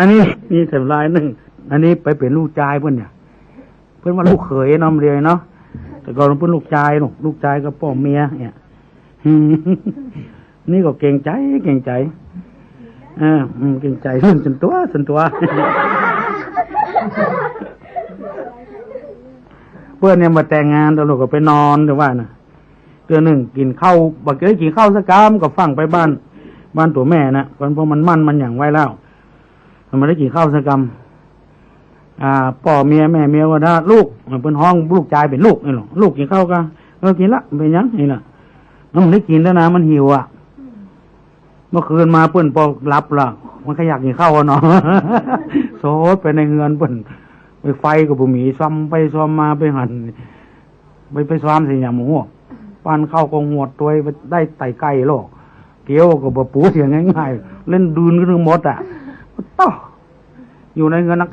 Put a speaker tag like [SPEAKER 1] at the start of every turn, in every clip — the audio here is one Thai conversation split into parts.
[SPEAKER 1] นนี้นี่เสร็จลายหนึ่งอันนี้ไปเป็นลูกชายเพื่อนเนี่ยเพื่อนว่าลูกเขยน้ำเรียเนาะแต่ก่อนเพื่อนลูกชายลูกชายกับพ่อเมียเนี่ยนี่ก็เก่งใจเก่งใจเก่งใจส่วนตัวเพื่อนเนี่ยมาแต่งงานแล้วเราก็ไปนอนแต่ว่าน่ะเดือนหนึ่งกินข้าวบักเกยกินข้าวสักกามก็ฟังไปบ้านตัวแม่นะเพราะมันอย่างไว้แล้วมันได้กินข้าวสักกามพ่อเมียแม่เมียว่าถ้าลูกเป็นห้องลูกชายเป็นลูกนี่หรอลูกกินข้าวกันกินละเป็นยังนี่น่ะมันได้กินแล้วนะมันหิวอ่ะเมื่อคืนมาเปิ้นพอรับละมันขยักกินข้าวเนาะโซดไปในเฮือนเปิ้นไปไฟกับบุหมี่ซ้ำไปซ้ำมาไปหันไปซ้ำสิอย่างหมูปั้นข้าวกองหวดตัวไปได้ไต่ไก่โลกเกี้ยวกับบะปูเสียงง่ายๆเล่นดืนก็ถึงหมดอ่ะต่ออยู่ในเงินนัก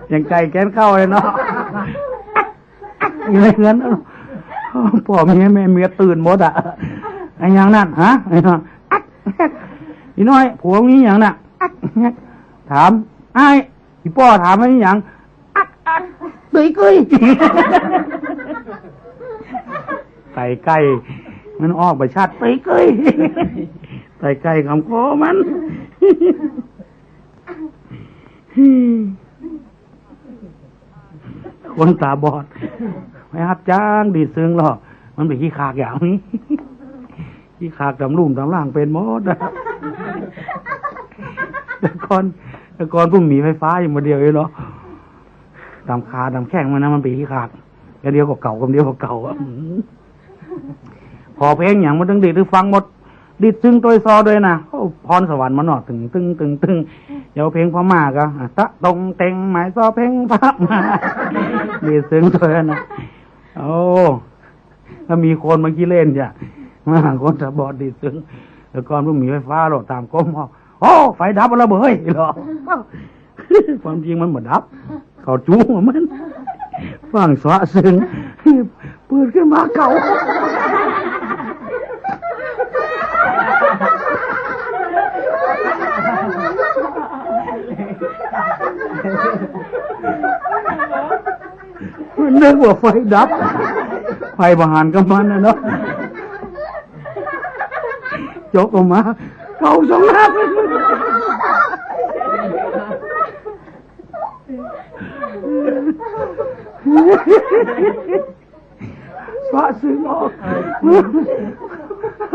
[SPEAKER 1] อย่างไก่แกนเข้าเลยเนาะอยู่ในเงินพ่อแม่เมียตื่นหมดอ่ะไอ้ยังนั่นฮะไอ้น้อยอีน้อยผัวนี้อย่างน่ะถามไอ้พี่พ่อถามไอ้อย่างตุยกุยไก่ไก่มันออกไปชัดตุยกุยไก่ไก่คำคอมันคนตาบอดไม่ฮับจ้างดีซึ้งหรอกมันเป็นขี้ขากอย่างนี้ขี้ขากดำลุ่มดำล่างเป็นมดแต่ก่อนพุ่งหนีไฟฟ้าอยู่มาเดียวเองเนาะดำขาดำแข้งมันนะมันเป็นขี้ขากเดียวกับเก่ากับเดียวกับเก่าพอเพลงอย่างมันต้องดีดหรือฟังหมดดีดซึ้งตัวซอด้วยนะพรสวรรค์มันหนอตึงเดี๋ยวเพลงพม่าก็ตะตรงเต็งหมายซอเพลงพม่าดีดซึ้งตัวนะโอ้ถ้ามีคนมาขี้เล่นจ้ะมาคนจะบอดดีดซึ้งแต่ก่อนพวกมีไฟฟ้าหรอกตามก้มโอ้ไฟดับแล้วเบ้ยหรอความจริงมันหมดดับเขาจู้มันฟังสวะซึ้งเปิดขึ้นมาเก่ามันนึกว่าไฟดับไฟบหารกับมันนะเนาะจกออกมาเก่าสองนัดสวะซึ้งออก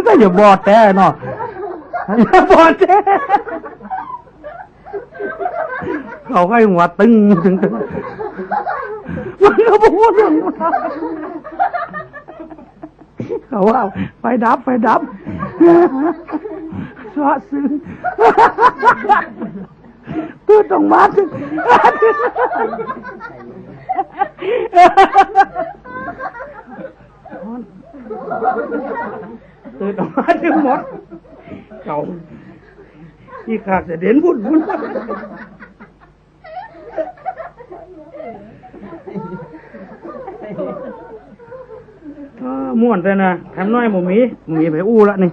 [SPEAKER 1] ถ้าอย่าบอดแต่เนาะอย่าบอดแต่เขาให้หัวตึงมันก็พูดอย่างนั้นเขาว่าไฟดับสวะซึ้งตื่นต้องมาถึงตื่นต้องมาถึงหมดเก่าที่ขาดจะเด่นบุญม่วนแต่นะทำน้อยหมูมีไปอู้ละนี่